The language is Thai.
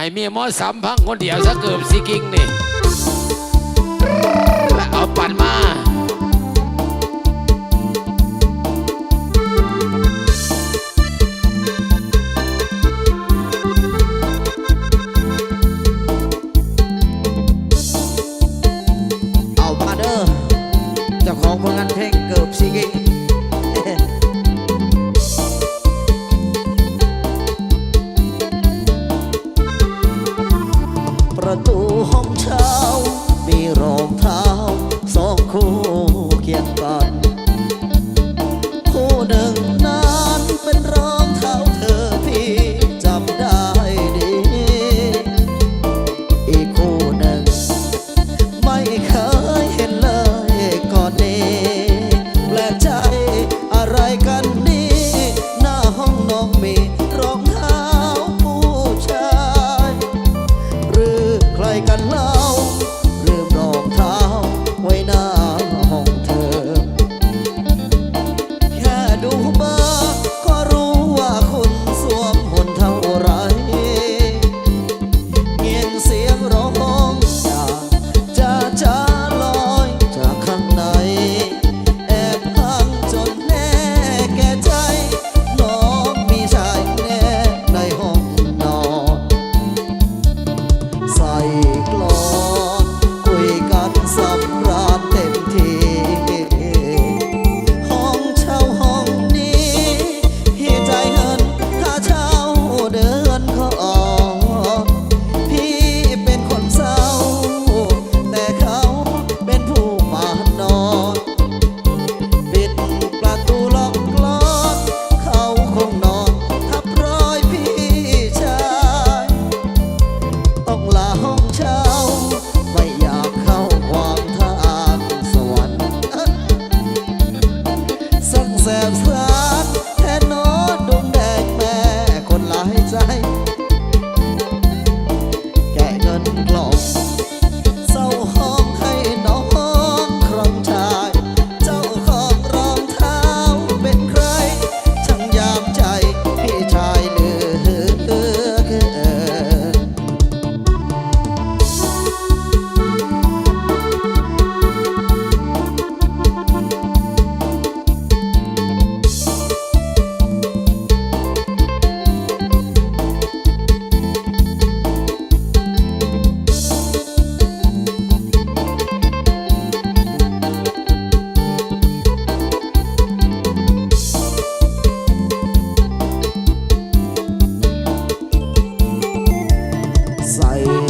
ให้มีหมอสามพังคนเดียวซะเกือบสิกิ้งนี่เอาปั่นมาเอามาเด้อเจ้าของผลงานเพลงเกือบสิกิ้งประตูห้องเช่ามีรองเท้าสองคู่เคียงกันคู่หนึ่งนั้นเป็นรองเท้าเธอพี่จำได้ดีอีกคู่หนึ่งไม่เคยเห็นเลยก่อนนี้แปลกใจอะไรกันนี่หน้าห้องน้องมีรองเท้าผู้ชายหรือใครกันเล่าลืมรองเท้าไว้หน้าห้องเธอแค่ดูเบอร์ก็รู้ว่าคุณสวมมนต์เท่าไรเงียนเสียงร้องจ้าลอยจากข้างในแอบพังจนแน่แก่ใจน้องมีชายแน่ในห้องนอนใส่กลอนคุยกันสำราญเต็มที่ห้องเช่าห้องนี้พี่ใจเงินค่าเช่าเดือนก็ออกพี่เป็นคนเศร้าแต่เขาเป็นผู้มานอนปิดประตูล็อกกลอนเขาคงนอนทับรอยพี่ชายต้องลาห้องเช่าไม่อยากเข้าความทางสวรรค์สังแสบสารแทนโนดวงแดงแม่คนหลายใจแกะเงินกล่องเศร้าห้องให้น้องครองชายเจ้าของรองเท้าเป็นใครช่างยามใจพี่ชายเหลือเกิน ใส่